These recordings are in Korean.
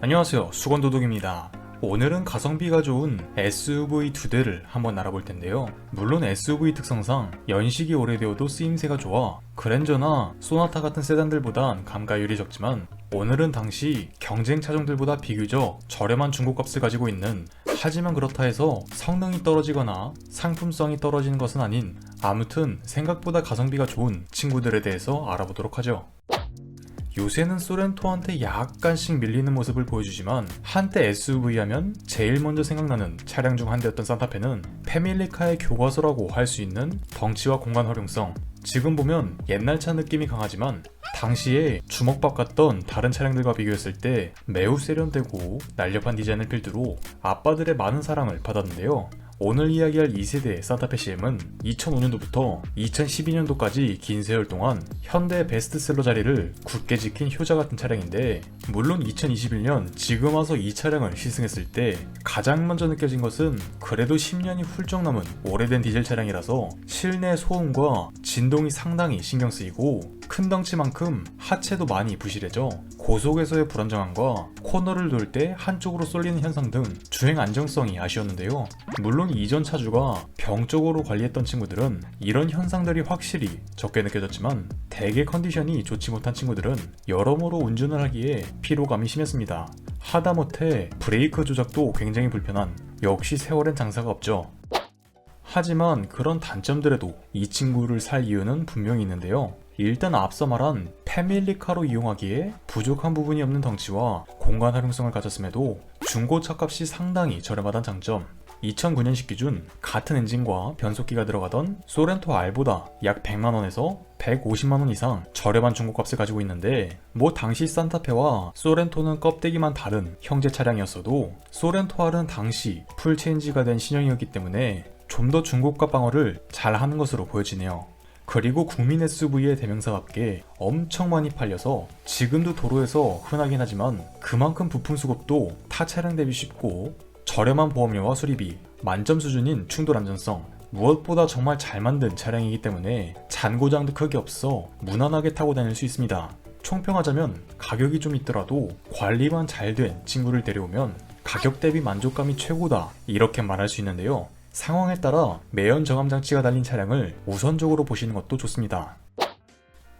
안녕하세요, 수건도둑입니다. 오늘은 가성비가 좋은 SUV 두 대를 한번 알아볼 텐데요. 물론 SUV 특성상 연식이 오래되어도 쓰임새가 좋아 그랜저나 소나타 같은 세단들보단 감가율이 적지만, 오늘은 당시 경쟁 차종들보다 비교적 저렴한 중고값을 가지고 있는, 하지만 그렇다 해서 성능이 떨어지거나 상품성이 떨어지는 것은 아닌, 아무튼 생각보다 가성비가 좋은 친구들에 대해서 알아보도록 하죠. 요새는 소렌토한테 약간씩 밀리는 모습을 보여주지만, 한때 SUV 하면 제일 먼저 생각나는 차량 중 한 대였던 산타페는 패밀리카의 교과서라고 할 수 있는 덩치와 공간 활용성. 지금 보면 옛날 차 느낌이 강하지만 당시에 주먹밥 같던 다른 차량들과 비교했을 때 매우 세련되고 날렵한 디자인을 필두로 아빠들의 많은 사랑을 받았는데요. 오늘 이야기할 2세대 산타페 CM은 2005년도부터 2012년도까지 긴 세월 동안 현대의 베스트셀러 자리를 굳게 지킨 효자 같은 차량인데, 물론 2021년 지금 와서 이 차량을 시승했을 때 가장 먼저 느껴진 것은 그래도 10년이 훌쩍 넘은 오래된 디젤 차량이라서 실내 소음과 진동이 상당히 신경 쓰이고, 큰 덩치만큼 하체도 많이 부실해져 고속에서의 불안정함과 코너를 돌 때 한쪽으로 쏠리는 현상 등 주행 안정성이 아쉬웠는데요. 물론 이전 차주가 병적으로 관리했던 친구들은 이런 현상들이 확실히 적게 느껴졌지만, 대개 컨디션이 좋지 못한 친구들은 여러모로 운전을 하기에 피로감이 심했습니다. 하다못해 브레이크 조작도 굉장히 불편한, 역시 세월엔 장사가 없죠. 하지만 그런 단점들에도 이 친구를 살 이유는 분명히 있는데요. 일단 앞서 말한 패밀리카로 이용하기에 부족한 부분이 없는 덩치와 공간 활용성을 가졌음에도 중고차 값이 상당히 저렴하다는 장점. 2009년식 기준 같은 엔진과 변속기가 들어가던 소렌토 R보다 약 100만원에서 150만원 이상 저렴한 중고값을 가지고 있는데, 뭐 당시 산타페와 소렌토는 껍데기만 다른 형제 차량이었어도 소렌토 R은 당시 풀체인지가 된 신형이었기 때문에 좀 더 중고가 방어를 잘 하는 것으로 보여지네요. 그리고 국민 SUV의 대명사답게 엄청 많이 팔려서 지금도 도로에서 흔하긴 하지만, 그만큼 부품 수급도 타 차량 대비 쉽고 저렴한 보험료와 수리비, 만점 수준인 충돌 안전성, 무엇보다 정말 잘 만든 차량이기 때문에 잔고장도 크게 없어 무난하게 타고 다닐 수 있습니다. 총평하자면 가격이 좀 있더라도 관리만 잘 된 친구를 데려오면 가격 대비 만족감이 최고다, 이렇게 말할 수 있는데요. 상황에 따라 매연 저감 장치가 달린 차량을 우선적으로 보시는 것도 좋습니다.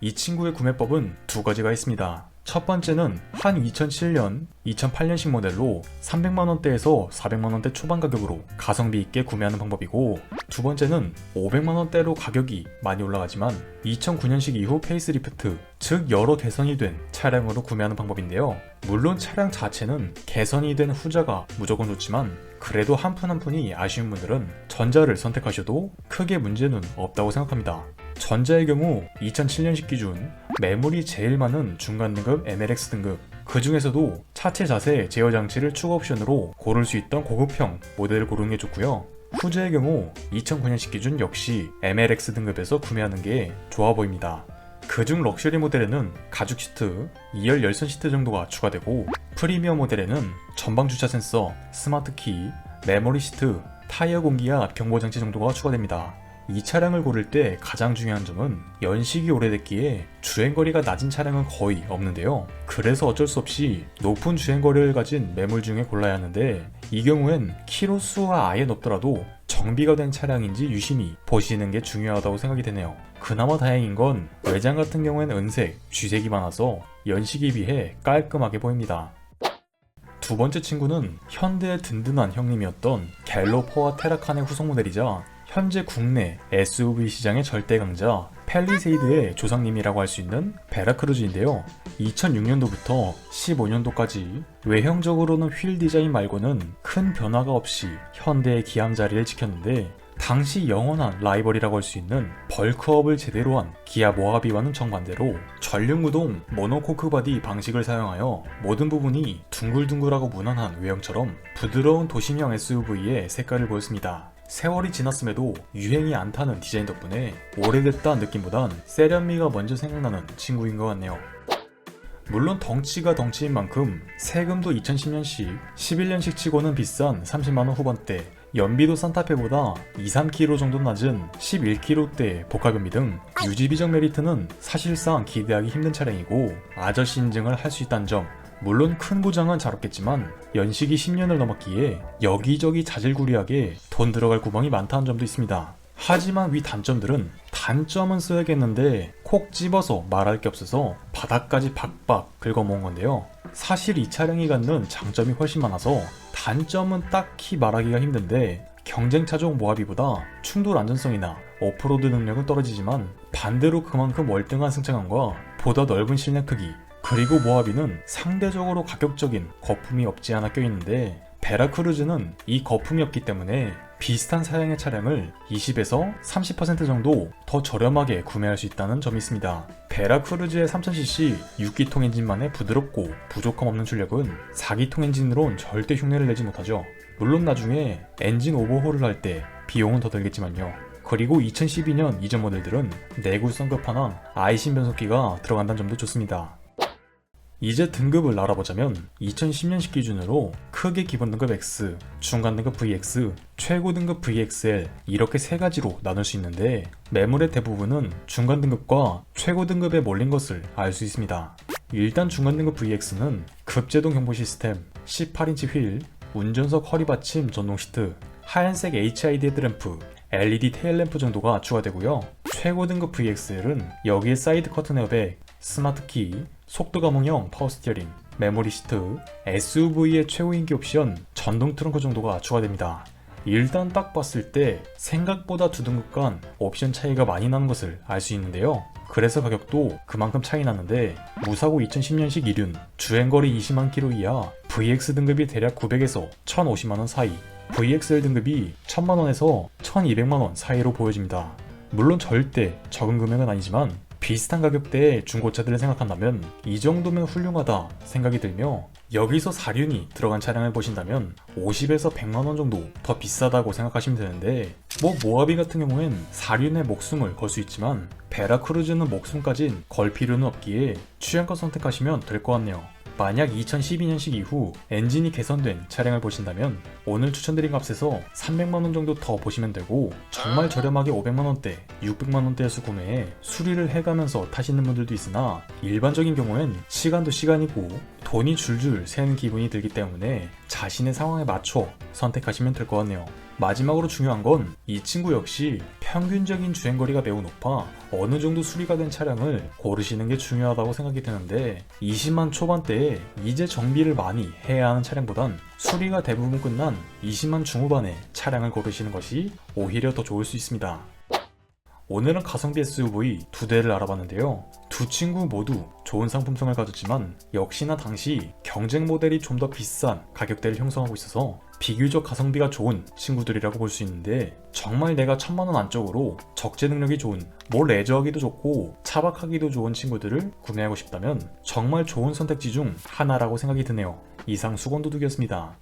이 친구의 구매법은 두 가지가 있습니다. 첫 번째는 한 2007년, 2008년식 모델로 300만원대에서 400만원대 초반 가격으로 가성비 있게 구매하는 방법이고, 두 번째는 500만원대로 가격이 많이 올라가지만 2009년식 이후 페이스리프트, 즉 여러 개선이 된 차량으로 구매하는 방법인데요. 물론 차량 자체는 개선이 된 후자가 무조건 좋지만, 그래도 한 푼 한 푼이 아쉬운 분들은 전자를 선택하셔도 크게 문제는 없다고 생각합니다. 전자의 경우 2007년식 기준 매물이 제일 많은 중간 등급 MLX 등급, 그 중에서도 차체 자세 제어 장치를 추가 옵션으로 고를 수 있던 고급형 모델을 고르는 게 좋고요. 후자의 경우 2009년식 기준 역시 MLX 등급에서 구매하는 게 좋아 보입니다. 그중 럭셔리 모델에는 가죽 시트, 2열 열선 시트 정도가 추가되고, 프리미엄 모델에는 전방 주차 센서, 스마트 키, 메모리 시트, 타이어 공기압 경보 장치 정도가 추가됩니다. 이 차량을 고를 때 가장 중요한 점은 연식이 오래됐기에 주행거리가 낮은 차량은 거의 없는데요. 그래서 어쩔 수 없이 높은 주행거리를 가진 매물 중에 골라야 하는데, 이 경우엔 키로수가 아예 높더라도 정비가 된 차량인지 유심히 보시는 게 중요하다고 생각이 되네요. 그나마 다행인 건 외장 같은 경우엔 은색, 쥐색이 많아서 연식에 비해 깔끔하게 보입니다. 두 번째 친구는 현대의 든든한 형님이었던 갤로퍼와 테라칸의 후속 모델이자 현재 국내 SUV 시장의 절대 강자 팰리세이드의 조상님이라고 할 수 있는 베라크루즈인데요. 2006년도부터 15년도까지 외형적으로는 휠 디자인 말고는 큰 변화가 없이 현대의 기함 자리를 지켰는데, 당시 영원한 라이벌이라고 할 수 있는 벌크업을 제대로 한 기아 모하비와는 정반대로 전륜구동 모노코크 바디 방식을 사용하여 모든 부분이 둥글둥글하고 무난한 외형처럼 부드러운 도심형 SUV의 색깔을 보였습니다. 세월이 지났음에도 유행이 안 타는 디자인 덕분에 오래됐다는 느낌보단 세련미가 먼저 생각나는 친구인 것 같네요. 물론 덩치가 덩치인 만큼 세금도 2010년식, 11년식 치고는 비싼 30만원 후반대, 연비도 산타페보다 2-3km 정도 낮은 11km대 복합연비 등 유지비적 메리트는 사실상 기대하기 힘든 차량이고, 아저씨 인증을 할 수 있다는 점, 물론 큰 고장은 잘 없겠지만 연식이 10년을 넘었기에 여기저기 자질구리하게 돈 들어갈 구멍이 많다는 점도 있습니다. 하지만 위 단점들은 단점은 써야겠는데 콕 집어서 말할 게 없어서 바닥까지 박박 긁어모은 건데요. 사실 이 차량이 갖는 장점이 훨씬 많아서 단점은 딱히 말하기가 힘든데 경쟁차종 모하비보다 충돌 안전성이나 오프로드 능력은 떨어지지만 반대로 그만큼 월등한 승차감과 보다 넓은 실내 크기, 그리고 모하비는 상대적으로 가격적인 거품이 없지 않아 껴있는데 베라크루즈는 이 거품이 없기 때문에 비슷한 사양의 차량을 20에서 30% 정도 더 저렴하게 구매할 수 있다는 점이 있습니다. 베라크루즈의 3000cc 6기통 엔진만의 부드럽고 부족함 없는 출력은 4기통 엔진으론 절대 흉내를 내지 못하죠. 물론 나중에 엔진 오버홀을 할 때 비용은 더 들겠지만요. 그리고 2012년 이전 모델들은 내구 썬크파나 아이신 변속기가 들어간다는 점도 좋습니다. 이제 등급을 알아보자면 2010년식 기준으로 크게 기본 등급 X, 중간 등급 VX, 최고 등급 VXL 이렇게 세 가지로 나눌 수 있는데 매물의 대부분은 중간 등급과 최고 등급에 몰린 것을 알 수 있습니다. 일단 중간 등급 VX는 급제동 경보 시스템, 18인치 휠, 운전석 허리 받침 전동 시트, 하얀색 HID 헤드램프, LED 테일램프 정도가 추가되고요. 최고 등급 VXL은 여기에 사이드 커튼 에어백, 스마트 키, 속도 감응형 파워 스티어링, 메모리 시트, SUV의 최고 인기 옵션 전동 트렁크 정도가 추가됩니다. 일단 딱 봤을 때 생각보다 두 등급 간 옵션 차이가 많이 나는 것을 알 수 있는데요. 그래서 가격도 그만큼 차이 나는데 무사고 2010년식 이륜, 주행거리 20만 km 이하, VX 등급이 대략 900에서 1050만원 사이, VXL 등급이 1000만원에서 1200만원 사이로 보여집니다. 물론 절대 적은 금액은 아니지만 비슷한 가격대의 중고차들을 생각한다면 이 정도면 훌륭하다 생각이 들며 여기서 사륜이 들어간 차량을 보신다면 50에서 100만원 정도 더 비싸다고 생각하시면 되는데 모하비 같은 경우엔 사륜에 목숨을 걸 수 있지만 베라크루즈는 목숨까진 걸 필요는 없기에 취향껏 선택하시면 될 것 같네요. 만약 2012년식 이후 엔진이 개선된 차량을 보신다면 오늘 추천드린 값에서 300만원 정도 더 보시면 되고 정말 저렴하게 500만원대, 600만원대에서 구매해 수리를 해가면서 타시는 분들도 있으나 일반적인 경우엔 시간도 시간이고 돈이 줄줄 새는 기분이 들기 때문에 자신의 상황에 맞춰 선택하시면 될 것 같네요. 마지막으로 중요한 건 이 친구 역시 평균적인 주행거리가 매우 높아 어느 정도 수리가 된 차량을 고르시는 게 중요하다고 생각이 드는데 20만 초반대에 이제 정비를 많이 해야 하는 차량보단 수리가 대부분 끝난 20만 중후반의 차량을 고르시는 것이 오히려 더 좋을 수 있습니다. 오늘은 가성비 SUV 두 대를 알아봤는데요. 두 친구 모두 좋은 상품성을 가졌지만 역시나 당시 경쟁 모델이 좀 더 비싼 가격대를 형성하고 있어서 비교적 가성비가 좋은 친구들이라고 볼 수 있는데 정말 내가 1000만원 안쪽으로 적재 능력이 좋은 레저하기도 좋고 차박하기도 좋은 친구들을 구매하고 싶다면 정말 좋은 선택지 중 하나라고 생각이 드네요. 이상 수건도둑이었습니다.